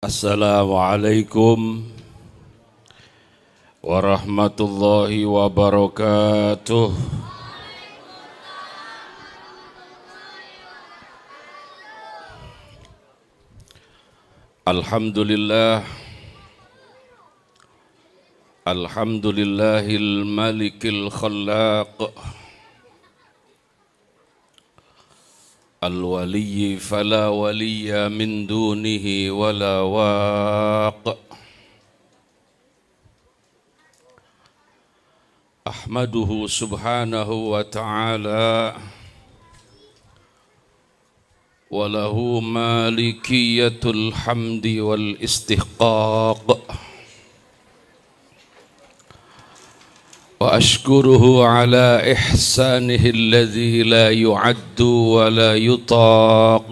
Assalamualaikum warahmatullahi wabarakatuh. Alhamdulillah, alhamdulillahil malikil khallaq, al-waliyyi fala waliyya min dunihi wala waq. Ahmaduhu subhanahu wa ta'ala wa lahu malikiyatul hamdi wal istihqaq. Wa ashkuruhu ala ihsanihi alladhi la yu'addu wa la yutaq.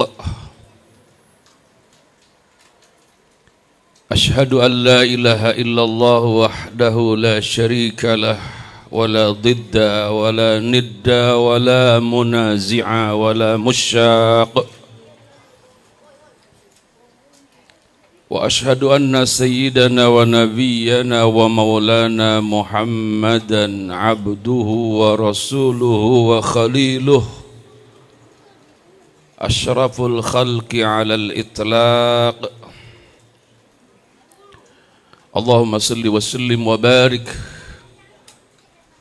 Ashhadu an la ilaha illallah wahdahu la sharika lah wa la didda wa la nidda wa la munazi'a wa la musyaq. Wa ashhadu anna sayyidana wa nabiyyana wa maulana Muhammadan abduhu wa rasuluhu wa khaliluhu asyraful khalqi ala al-itlaq. Allahumma salli wa sallim wa barik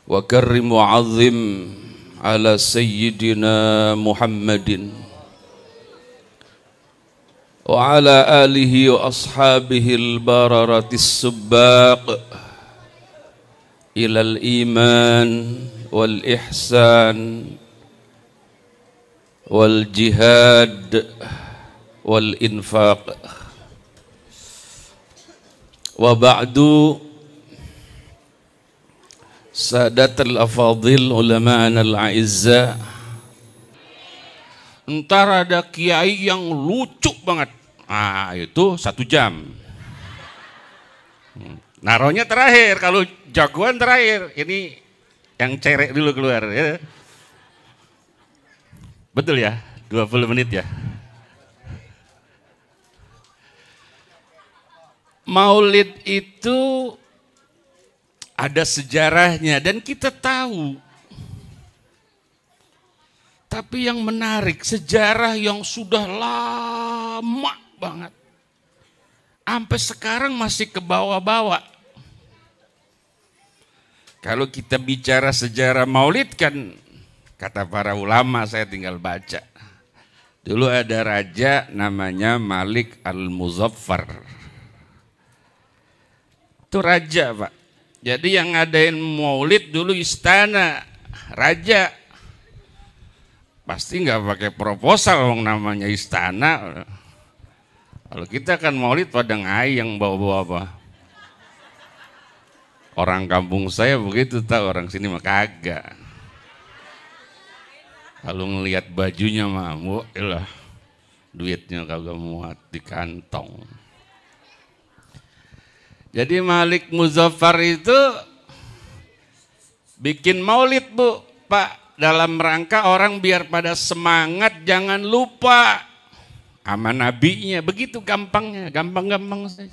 wa karrim wa azim ala sayyidina Muhammadin wa ala alihi wa ashabihi al-bararatis subbaq ilal iman wal ihsan wal jihad wal infaq. Wa ba'du, sadatul afadhil ulama'ana al-a'izza. Ntar ada kiai yang lucu banget, itu 1 jam. Naronya terakhir, kalau jagoan terakhir. Ini yang cerek dulu keluar ya. Betul ya, 20 menit ya. Maulid itu ada sejarahnya dan kita tahu. Tapi yang menarik, sejarah yang sudah lama banget. Sampai sekarang masih ke bawah-bawah. Kalau kita bicara sejarah Maulid kan, kata para ulama, saya tinggal baca. Dulu ada raja namanya Malik Al-Muzaffar. Itu raja, Pak. Jadi yang ngadain Maulid dulu istana, raja. Pasti nggak pakai proposal, namanya istana. Kalau kita kan Maulid pada ngayang bawa-bawa apa? Orang kampung saya begitu, tahu, orang sini mah kagak. Kalau ngelihat bajunya mah, lah, duitnya kagak muat di kantong. Jadi Malik Muzaffar itu bikin Maulid, Bu, Pak. Dalam rangka orang biar pada semangat, jangan lupa sama nabinya. Begitu gampangnya, gampang-gampang saja.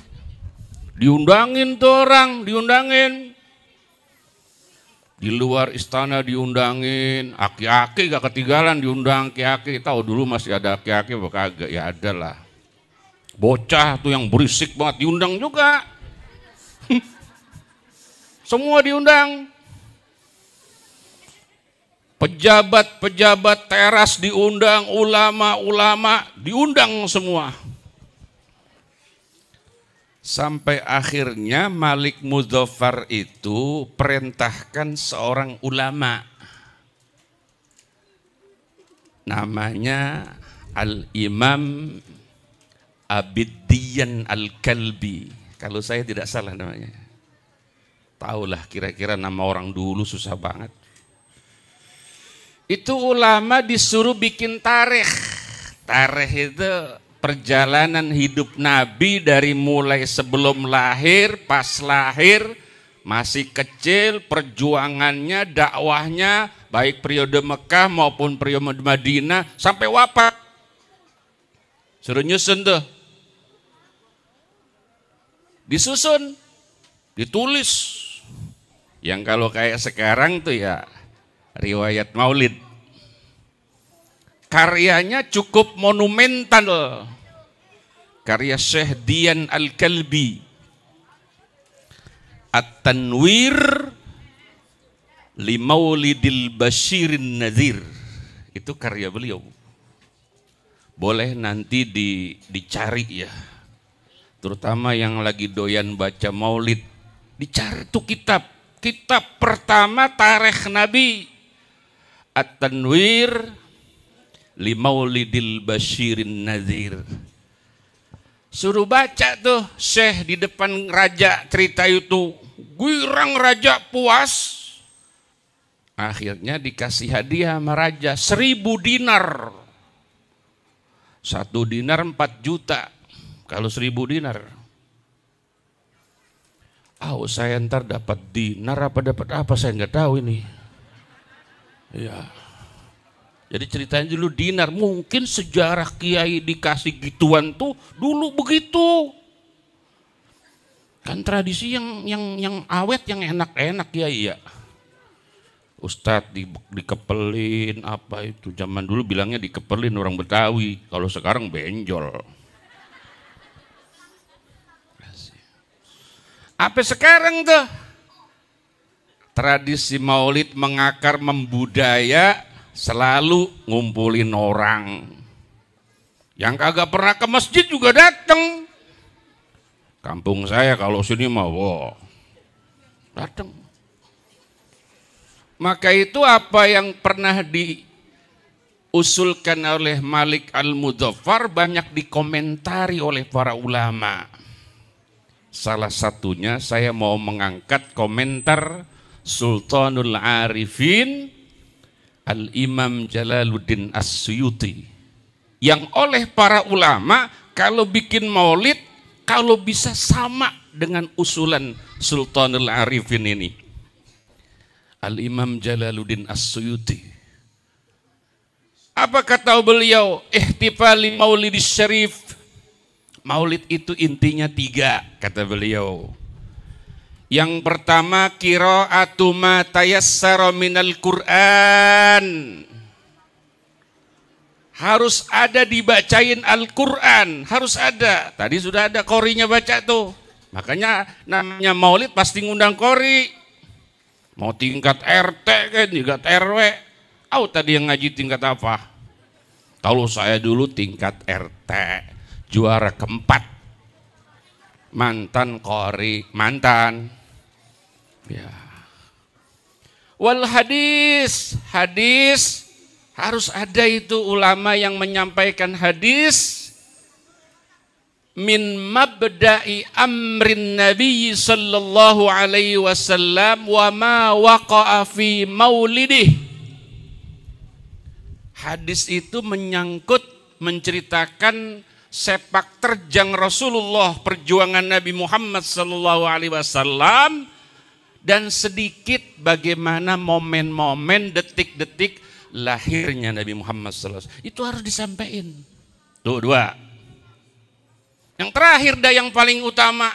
Diundangin tuh orang, diundangin. Di luar istana diundangin, aki-aki gak ketinggalan diundang, aki-aki. Tahu dulu masih ada aki-aki apa kagak? Ya ada lah. Bocah tuh yang berisik banget diundang juga. Semua diundang. Pejabat-pejabat teras diundang, ulama-ulama diundang semua. Sampai akhirnya Malik Muzaffar itu perintahkan seorang ulama. Namanya Al-Imam Abiddiyan Al-Kalbi. Kalau saya tidak salah namanya. Tahulah kira-kira nama orang dulu, susah banget. Itu ulama disuruh bikin tarikh. Tarikh itu perjalanan hidup Nabi dari mulai sebelum lahir, pas lahir, masih kecil, perjuangannya, dakwahnya, baik periode Mekah maupun periode Madinah, sampai wafat. Suruh nyusun tuh. disusun, ditulis. Yang kalau kayak sekarang tuh ya riwayat maulid. Karyanya cukup monumental. Karya Syekh Dian Al-Kalbi. At-Tanwir li Maulidil Basyirin Nadhir. Itu karya beliau. Boleh nanti dicari ya. Terutama yang lagi doyan baca maulid. Dicari tuh kitab. Kitab pertama Tarikh Nabi. At-Tanwir li Maulidil Basyirin Nadhir. Suruh baca tuh Syekh di depan raja cerita itu. Girang raja puas. Akhirnya dikasih hadiah sama raja 1000 dinar. 1 dinar 4 juta. Kalau 1000 dinar. Saya ntar dapat dinar apa dapat apa saya nggak tahu ini. Ya. Jadi ceritanya dulu dinar, mungkin sejarah kiai dikasih gituan tuh dulu begitu. Kan tradisi yang awet, yang enak-enak kiai ya. Ustadz dikepelin apa itu, zaman dulu bilangnya dikepelin orang Betawi, kalau sekarang benjol. Apa sekarang tuh? Tradisi maulid mengakar membudaya. Selalu ngumpulin orang. Yang kagak pernah ke masjid juga datang. Kampung saya kalau sini mah datang. Maka itu apa yang pernah diusulkan oleh Malik Al-Mudzaffar banyak dikomentari oleh para ulama. Salah satunya saya mau mengangkat komentar Sultanul Arifin Al-Imam Jalaluddin As-Suyuti, yang oleh para ulama kalau bikin maulid kalau bisa sama dengan usulan Sultanul Arifin ini. Al-Imam Jalaluddin As-Suyuti. Apa kata beliau? Ihtifali maulidis syarif. Maulid itu intinya 3 kata beliau. Yang pertama qiraatu ma tayassara minal Qur'an. Harus ada dibacain Al-Qur'an, harus ada. Tadi sudah ada qorinya baca tuh. Makanya namanya maulid pasti ngundang qori. Mau tingkat RT kan, tingkat RW. Tadi yang ngaji tingkat apa? Kalau saya dulu tingkat RT, juara keempat. Mantan qori, mantan. Ya. Wal hadis harus ada itu ulama yang menyampaikan hadis min mabda'i amrin Nabi sallallahu alaihi wasallam wa ma waqa'a fi maulidih. Hadis itu menyangkut menceritakan sepak terjang Rasulullah, perjuangan Nabi Muhammad sallallahu alaihi wasallam. Dan sedikit bagaimana momen-momen, detik-detik lahirnya Nabi Muhammad SAW. Itu harus disampaikan. Tuh 2. Yang terakhir dah yang paling utama.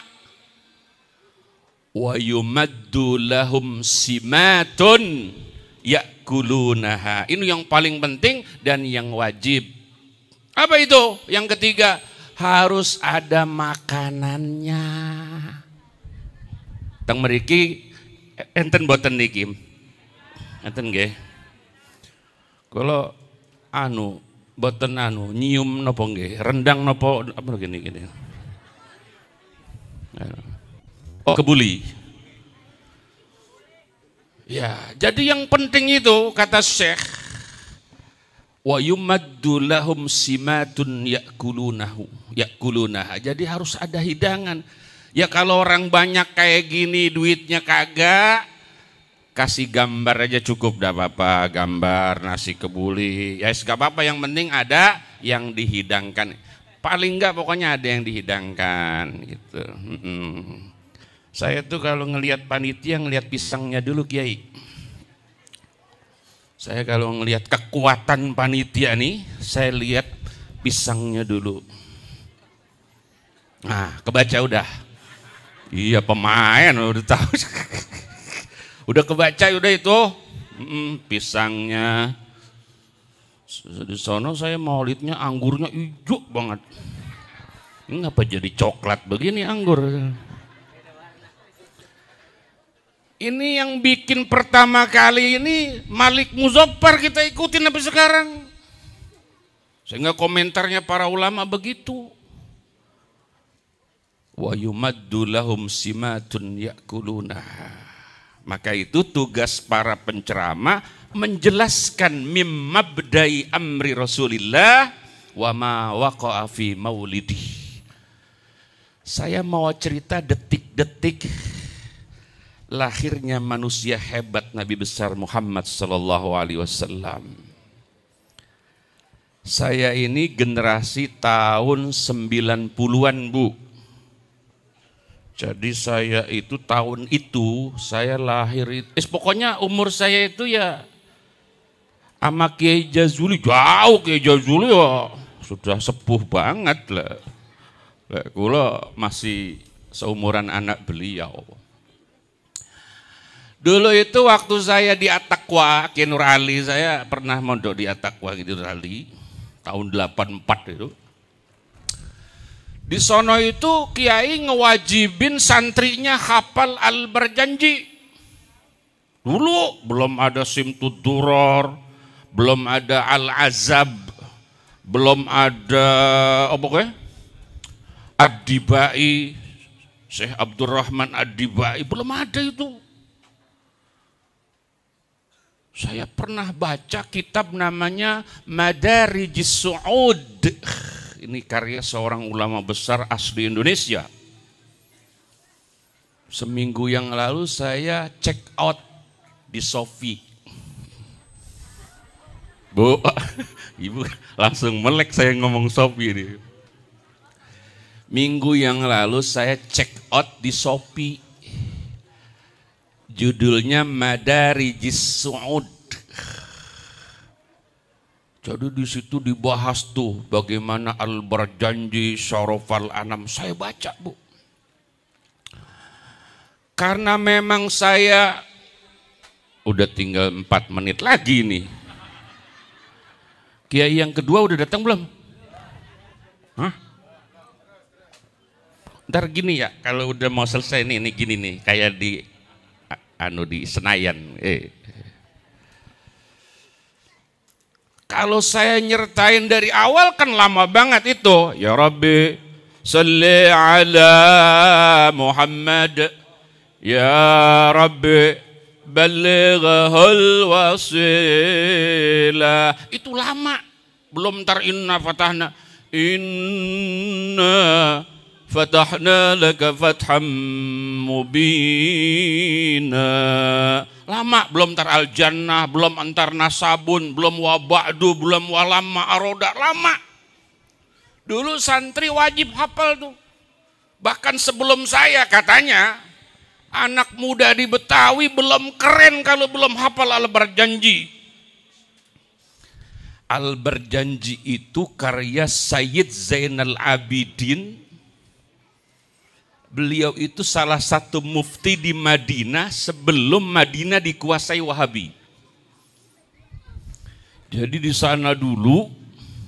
Wa yumaddu lahum simatun ya'kulunaha. Ini yang paling penting dan yang wajib. Apa itu? Yang ketiga, harus ada makanannya. Teng mriki enten boten niki. Enten nggih. Kalau boten nyium napa nggih? Rendang napa apa gini. Kebuli. Ya, jadi yang penting itu kata Syekh wa yumaddu lahum simatun ya'kulunaha. Jadi harus ada hidangan. Ya kalau orang banyak kayak gini duitnya kagak, kasih gambar aja cukup, dah apa-apa, gambar nasi kebuli. Ya gak apa-apa, yang penting ada yang dihidangkan. Paling enggak pokoknya ada yang dihidangkan gitu. Saya tuh kalau ngelihat panitia ngelihat pisangnya dulu Kiai. Saya kalau ngelihat kekuatan panitia nih, saya lihat pisangnya dulu. Nah, kebaca udah. Iya pemain udah tahu. Udah kebaca udah itu. Pisangnya. Di sono saya maulidnya anggurnya hijau banget. Ini ngapa jadi coklat begini anggur? Ini yang bikin pertama kali ini Malik Muzaffar kita ikutin sampai sekarang. Sehingga komentarnya para ulama begitu. Wa yumaddu lahum simatun yakuluna. Maka itu tugas para penceramah menjelaskan mimabdai amri Rasulillah wa ma waqa'a fi maulidi. Saya mau cerita detik-detik lahirnya manusia hebat Nabi besar Muhammad sallallahu alaihi wasallam. Saya ini generasi tahun 90-an, Bu. Jadi saya itu tahun itu saya lahir pokoknya umur saya itu ya sama Kiai Jazuli, jauh Kiai Jazuli ya sudah sepuh banget lah. Kula masih seumuran anak beliau. Dulu itu waktu saya di At-Taqwa, Kiai Nur Ali, saya pernah mondok di At-Taqwa Kiai Nur Ali tahun 84 itu. Di sono itu kiai ngewajibin santrinya hafal Al-Barjanji. Dulu belum ada Simtud Duror, belum ada Al-Azab, belum ada apa kayak Ad-Dibai, Syekh Abdurrahman Ad-Dibai, belum ada itu. Saya pernah baca kitab namanya Madarijis Su'ud. Ini karya seorang ulama besar asli Indonesia. Seminggu yang lalu saya check out di Sofi. Bu, Ibu langsung melek saya ngomong Sofi ini. Minggu yang lalu saya check out di Shopee. Judulnya Madarijis Su'ud. Jadi di situ dibahas tuh bagaimana Al-Barjanji, Syarafal Anam. Saya baca, Bu. Karena memang saya udah tinggal 4 menit lagi nih. Kiai yang kedua udah datang belum? Hah? Ntar gini ya, kalau udah mau selesai nih gini nih, kayak di di Senayan. Kalau saya nyertain dari awal kan lama banget itu. Ya Rabbi, salli ala Muhammad. Ya Rabbi, ballighul wasilah. Itu lama. Belum tar inna fatahna. Inna fatahna laka fatham mubina. Lama, belum tar al-jannah, belum antar nasabun, belum waba'du, belum walamma aroda, lama. Dulu santri wajib hafal tuh. Bahkan sebelum saya katanya, anak muda di Betawi belum keren kalau belum hafal Al-Barjanji. Al-Barjanji itu karya Sayyid Zainal Abidin. Beliau itu salah satu mufti di Madinah sebelum Madinah dikuasai Wahabi. Jadi di sana dulu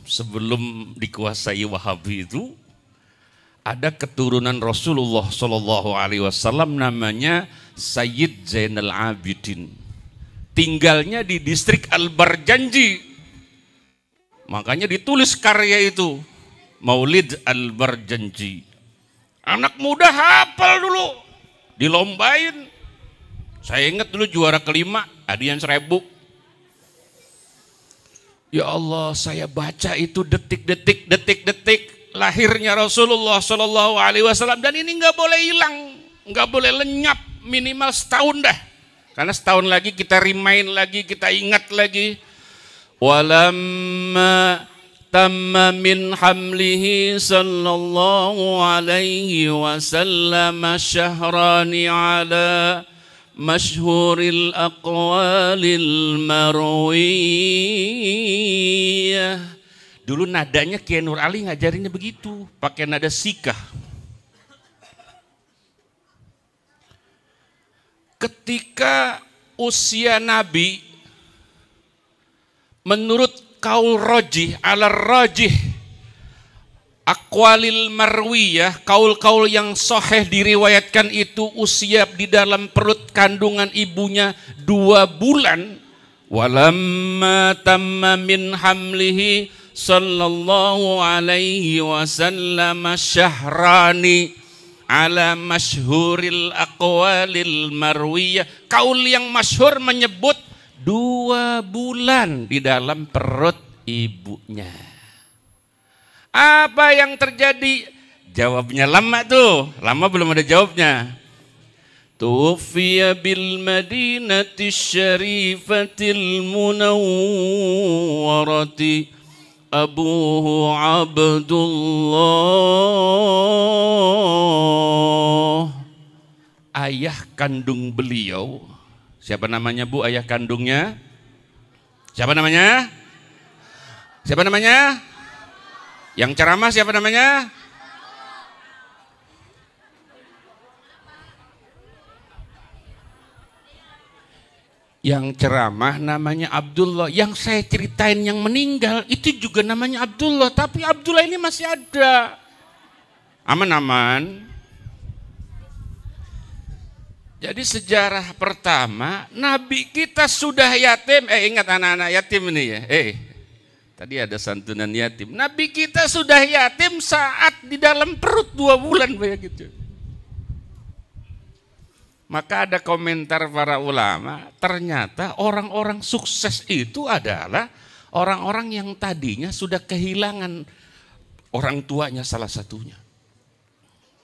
sebelum dikuasai Wahabi itu ada keturunan Rasulullah Shallallahu Alaihi Wasallam namanya Sayyid Zainal Abidin. Tinggalnya di distrik Al-Barjanji. Makanya ditulis karya itu Maulid Al-Barjanji. Anak muda hafal dulu, dilombain. Saya ingat dulu juara kelima, hadiah 1.000. Ya Allah, saya baca itu detik-detik lahirnya Rasulullah Shallallahu Alaihi Wasallam, dan ini nggak boleh hilang, nggak boleh lenyap, minimal setahun dah. Karena setahun lagi kita remind lagi, kita ingat lagi. Walamma tamma min hamlihi sallallahu alaihi wasallam syahrani ala masyhuril aqwalil marwiyah. Dulu nadanya Kiai Nur Ali ngajarinnya begitu, pakai nada sikah. ketika usia Nabi menurut kaul rajih ala rajih aqwalil marwiyah, kaul-kaul yang sahih diriwayatkan itu usia di dalam perut kandungan ibunya 2 bulan. Walamma tamma min hamlihi sallallahu alaihi wasallam syahrani ala masyhuril aqwalil marwiyah. Kaul yang masyhur menyebut 2 bulan di dalam perut ibunya. Apa yang terjadi? Jawabnya lama tuh. Lama belum ada jawabnya. Tufiya bil madinati syarifatil munawwarati abuhu Abdullah. Ayah kandung beliau. Siapa namanya Bu ayah kandungnya? Siapa namanya? Siapa namanya? Yang ceramah siapa namanya? Yang ceramah namanya Abdullah. Yang saya ceritain yang meninggal itu juga namanya Abdullah. Tapi Abdullah ini masih ada. Aman-aman. Jadi sejarah pertama, Nabi kita sudah yatim. Ingat anak-anak yatim ini ya. Tadi ada santunan yatim. Nabi kita sudah yatim saat di dalam perut 2 bulan begitu. Maka ada komentar para ulama, ternyata orang-orang sukses itu adalah orang-orang yang tadinya sudah kehilangan orang tuanya salah satunya.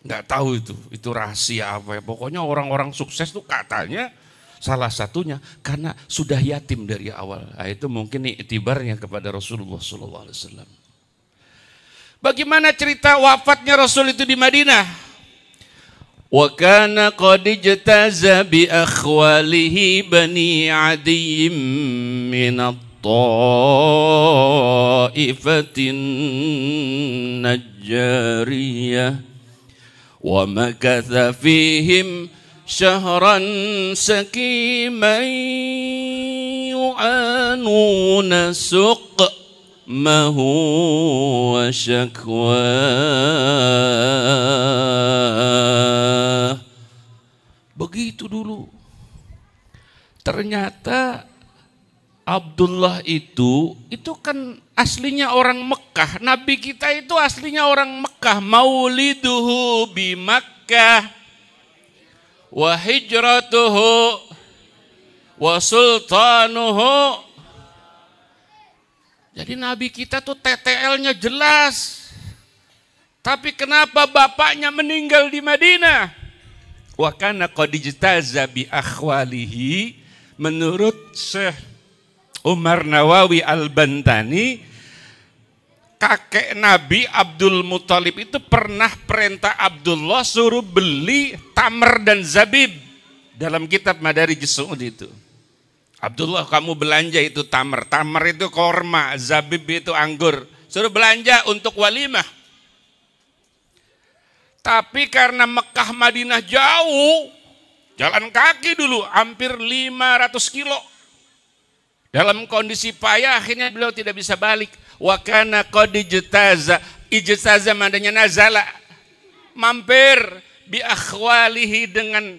Nggak tahu itu rahasia apa ya. Pokoknya orang-orang sukses itu katanya salah satunya karena sudah yatim dari awal. Nah, itu mungkin iktibarnya kepada Rasulullah SAW. Bagaimana cerita wafatnya Rasul itu di Madinah? Wa kana qad ijtaza bi akhwalihi bani Adi min at-ta'ifatin najjariyah wa makatha fihim syahran sakiman yu'anuna suqmahu wa syakwah. Begitu dulu. Ternyata Abdullah itu kan aslinya orang Mekah. Nabi kita itu aslinya orang Mekah. Mauliduhu bi Makkah wa hijratuhu wa sultanuhu. Jadi Nabi kita tuh TTL-nya jelas. Tapi kenapa bapaknya meninggal di Madinah? Wa kana qad ijtaza bi akhwalihi, menurut Syekh Umar Nawawi Al-Bantani, kakek Nabi Abdul Muthalib itu pernah perintah Abdullah suruh beli tamr dan zabib. Dalam kitab Madarij Su'ud itu, Abdullah kamu belanja itu tamr. Tamr itu korma, zabib itu anggur. Suruh belanja untuk walimah. Tapi karena Mekah Madinah jauh, jalan kaki dulu hampir 500 kilo. Dalam kondisi payah akhirnya beliau tidak bisa balik. Wa kana qad ijtaza, ijtaza madanya nazala, mampir bi akhwalihi dengan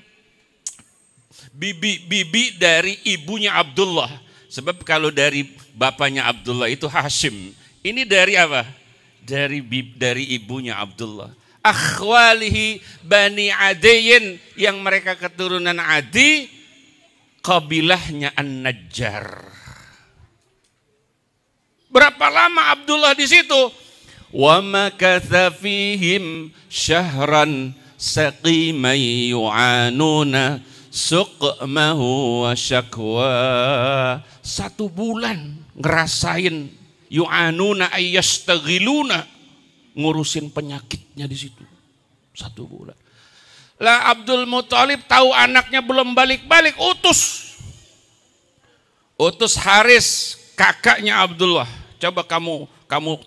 bibi dari ibunya Abdullah. Sebab kalau dari bapaknya Abdullah itu Hashim. Ini dari apa? Dari ibunya Abdullah. Akhwalihi Bani Adiyin, yang mereka keturunan Adi, kabilahnya An-Najjar. Berapa lama Abdullah di situ? Wa makatha fihim syahran saqiman yu'anuna suqmahu wa syakwa. 1 bulan ngerasain yu'anuna ayyastaghiluna, ngurusin penyakitnya di situ 1 bulan. Lah Abdul Muthalib tahu anaknya belum balik-balik, utus Haris, kakaknya Abdullah. Coba kamu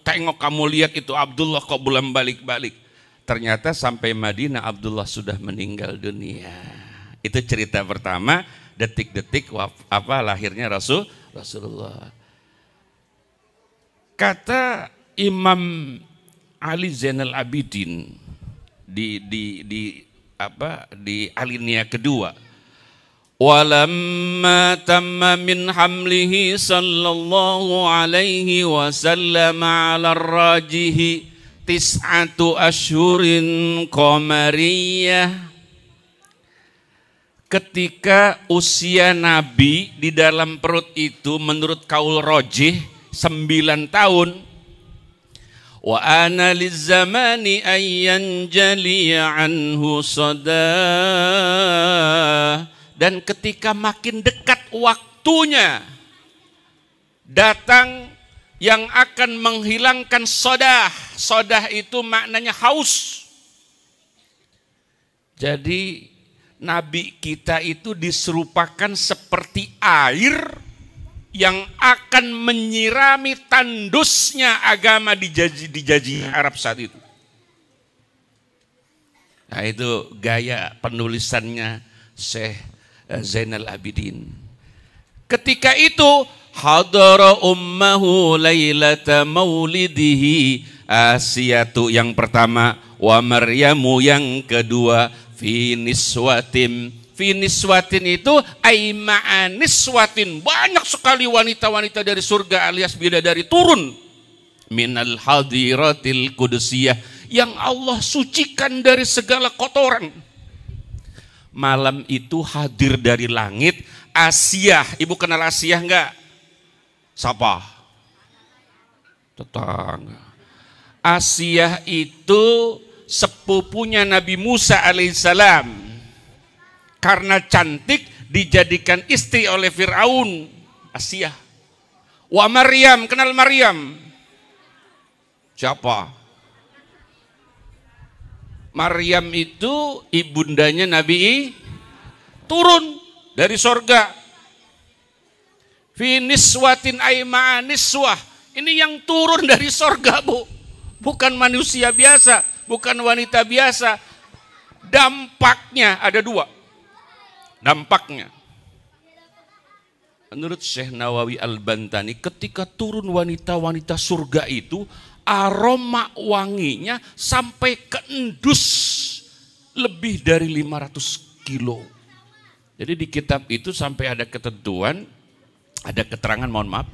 tengok, kamu lihat itu Abdullah kok belum balik-balik. Ternyata sampai Madinah Abdullah sudah meninggal dunia. Itu cerita pertama, detik-detik lahirnya Rasulullah. Kata Imam Ali Zainal Abidin di alinea kedua, walamma tamma min hamlihi sallallahu alaihi wasallam ala rajihi tis'atu asyhurin qamariyah. Ketika usia Nabi di dalam perut itu menurut kaul rojih 9 tahun, wa ana lizzamani ayyan jaliya anhu sadah, dan ketika makin dekat waktunya datang yang akan menghilangkan sodah. Sodah itu maknanya haus. Jadi Nabi kita itu diserupakan seperti air yang akan menyirami tandusnya agama di Arab saat itu. Nah itu gaya penulisannya Syekh Zainal Abidin. Ketika itu hadara ummahu lailata maulidihi Asiyatu yang pertama, wa Maryamu yang kedua, fi niswatin. Fi niswatin itu aima'aniswatin, banyak sekali wanita-wanita dari surga alias bidadari turun minal hadiratil qudusiyah yang Allah sucikan dari segala kotoran. Malam itu hadir dari langit Asiyah. Ibu kenal Asiyah enggak? Siapa? Tetangga. Asiyah itu sepupunya Nabi Musa alaihissalam. Karena cantik dijadikan istri oleh Fir'aun. Asiyah. Wa Maryam, kenal Maryam? Siapa? Maryam itu ibundanya Nabi turun dari sorga. Fi niswatin aima niswah. Ini yang turun dari sorga, Bu. Bukan manusia biasa, bukan wanita biasa. Dampaknya ada dua. Dampaknya. Menurut Syekh Nawawi Al-Bantani, ketika turun wanita-wanita surga itu, aroma wanginya sampai ke endus lebih dari 500 kilo. Jadi di kitab itu sampai ada ketentuan, ada keterangan, mohon maaf,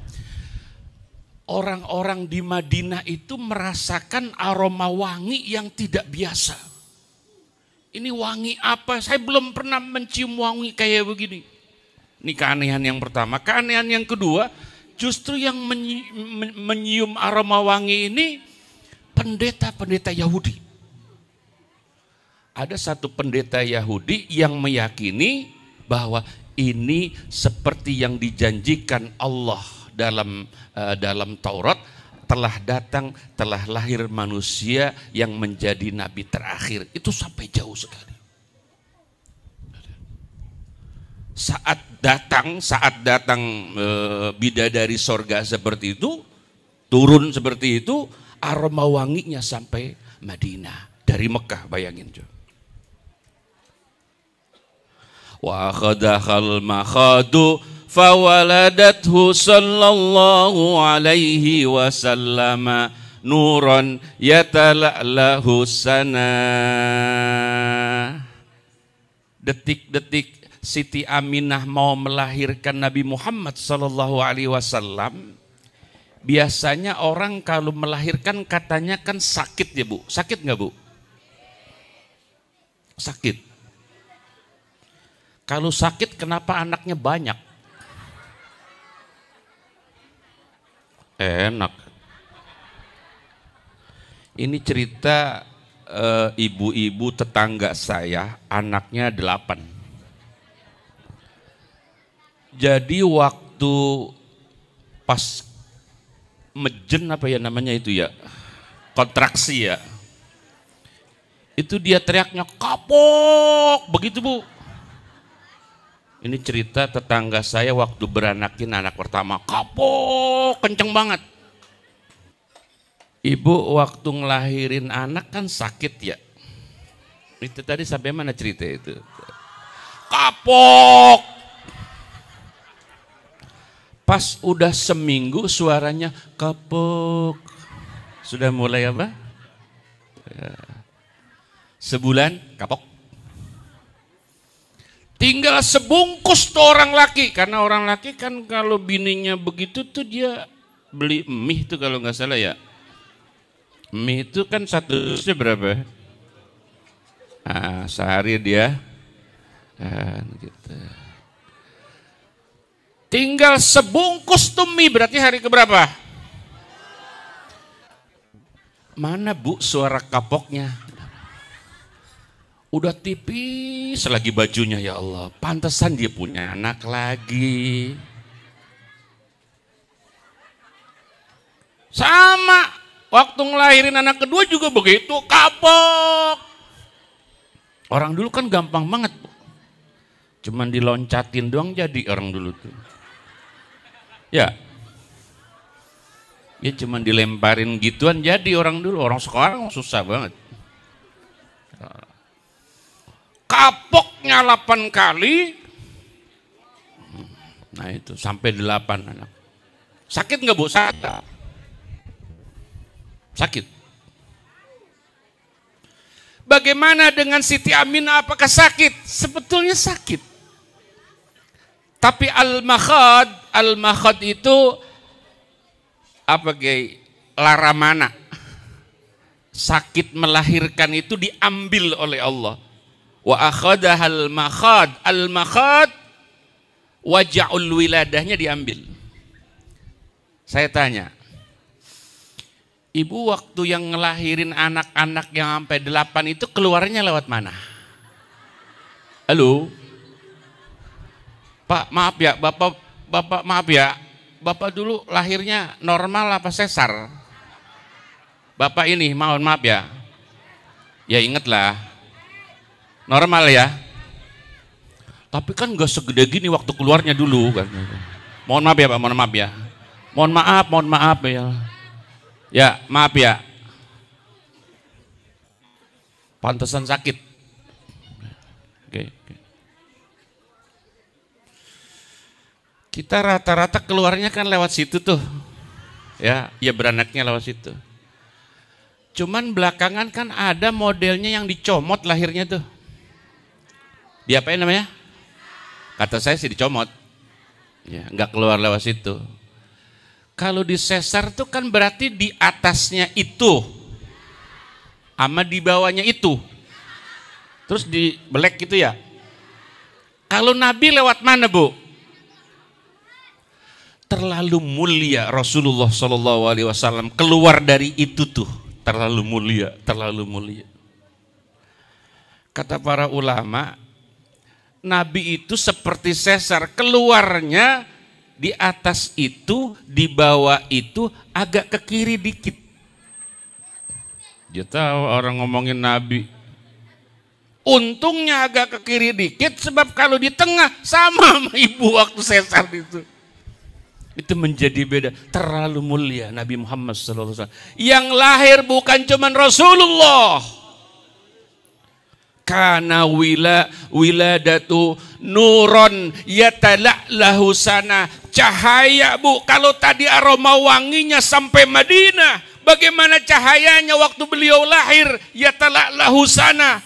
orang-orang di Madinah itu merasakan aroma wangi yang tidak biasa. Ini wangi apa? Saya belum pernah mencium wangi kayak begini. Ini keanehan yang pertama. Keanehan yang kedua, justru yang menyium aroma wangi ini pendeta-pendeta Yahudi. Ada satu pendeta Yahudi yang meyakini bahwa ini seperti yang dijanjikan Allah dalam Taurat, telah datang, telah lahir manusia yang menjadi nabi terakhir. Itu sampai jauh sekali. Saat datang bidadari sorga seperti itu, turun seperti itu, aroma wanginya sampai Madinah. Dari Mekah, bayangin. Wa akhadahal makhadu fawaladathu sallallahu alaihi wasallam nuran yatala'lahu sana. Detik-detik Siti Aminah mau melahirkan Nabi Muhammad sallallahu alaihi wasallam, biasanya orang kalau melahirkan katanya kan sakit ya Bu. Sakit nggak Bu? Sakit. Kalau sakit kenapa anaknya banyak? Enak. Ini cerita ibu-ibu tetangga saya, anaknya 8. Jadi waktu pas mejen apa ya namanya itu ya, kontraksi ya, itu dia teriaknya kapok begitu Bu. Ini cerita tetangga saya waktu beranakin anak pertama, kapok kenceng banget. Ibu waktu ngelahirin anak kan sakit ya. Itu tadi sampai mana cerita itu? kapok. Pas udah seminggu suaranya kapok. Sudah mulai apa? Ya. Sebulan kapok. Tinggal sebungkus tuh orang laki. Karena orang laki kan kalau bininya begitu tuh dia beli mie tuh kalau nggak salah ya. Mie itu kan satu dusnya berapa? Nah, sehari dia gitu. Tinggal sebungkus tuh mie, berarti hari keberapa? Mana Bu suara kapoknya? Udah tipis lagi bajunya, ya Allah. Pantesan dia punya anak lagi. Sama, waktu ngelahirin anak kedua juga begitu, kapok. Orang dulu kan gampang banget, Bu. Cuman diloncatin doang jadi orang dulu tuh. Ya. Ya cuman dilemparin gituan jadi orang dulu. Orang sekarang susah banget. Kapoknya 8 kali. Nah itu sampai 8 anak. Sakit nggak Bu? Sakit. Bagaimana dengan Siti Aminah? Apakah sakit? Sebetulnya sakit. Tapi al-makhad itu apa gay? Laramana. Sakit melahirkan itu diambil oleh Allah. Wa akhadahal makhad. Al-makhad waja'ul wiladahnya diambil. Saya tanya, Ibu waktu yang ngelahirin anak-anak yang sampai 8 itu keluarnya lewat mana? Halo? Pak, maaf ya, Bapak maaf ya. Bapak dulu lahirnya normal apa sesar? Bapak ini, mohon maaf ya. Ya ingatlah. Normal ya. Tapi kan gak segede gini waktu keluarnya dulu kan. Mohon maaf ya Pak, mohon maaf ya. Mohon maaf ya. Ya, maaf ya. Pantesan sakit. Oke. Kita rata-rata keluarnya kan lewat situ tuh. Ya beranaknya lewat situ. Cuman belakangan kan ada modelnya yang dicomot lahirnya tuh. Diapain namanya? Kata saya sih dicomot. Ya, nggak keluar lewat situ. Kalau di sesar tuh kan berarti di atasnya itu sama di bawahnya itu. Terus di belek gitu ya. Kalau Nabi lewat mana Bu? Terlalu mulia Rasulullah SAW keluar dari itu tuh. Terlalu mulia. Kata para ulama, Nabi itu seperti sesar, keluarnya di atas itu, di bawah itu, agak ke kiri dikit. Dia tahu orang ngomongin Nabi. Untungnya agak ke kiri dikit, sebab kalau di tengah sama ibu waktu sesar itu. Itu menjadi beda. Terlalu mulia Nabi Muhammad SAW. Yang lahir bukan cuma Rasulullah. Karena wiladatu nuron yatala'lahu sana. Cahaya Bu. Kalau tadi aroma wanginya sampai Madinah. Bagaimana cahayanya waktu beliau lahir? Yatala'lahu sana.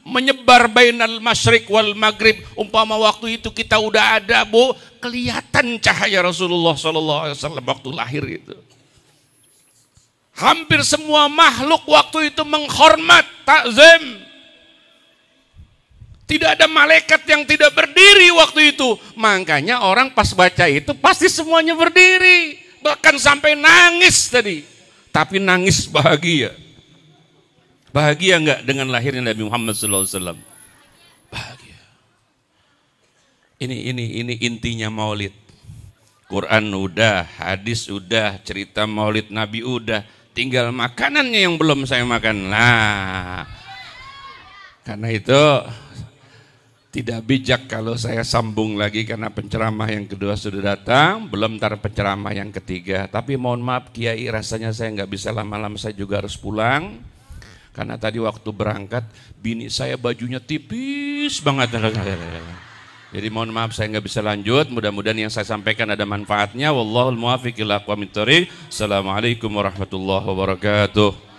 Menyebar bainal masyriq wal maghrib. Umpama waktu itu kita udah ada Bu, kelihatan cahaya Rasulullah SAW waktu lahir itu. Hampir semua makhluk waktu itu menghormat, takzim. Tidak ada malaikat yang tidak berdiri waktu itu. Makanya orang pas baca itu pasti semuanya berdiri. Bahkan sampai nangis tadi. Tapi nangis bahagia. Bahagia enggak dengan lahirnya Nabi Muhammad SAW? Bahagia. Ini intinya maulid. Quran udah, hadis udah, cerita maulid Nabi udah. Tinggal makanannya yang belum saya makan. Nah, karena itu tidak bijak kalau saya sambung lagi karena penceramah yang kedua sudah datang, belum ntar penceramah yang ketiga. Tapi mohon maaf Kiai, rasanya saya nggak bisa lama-lama, saya juga harus pulang. Karena tadi waktu berangkat, bini saya bajunya tipis banget. Jadi mohon maaf saya nggak bisa lanjut. Mudah-mudahan yang saya sampaikan ada manfaatnya. Wallahul muwaffiq ila aqwamit thoriq. Assalamualaikum warahmatullahi wabarakatuh.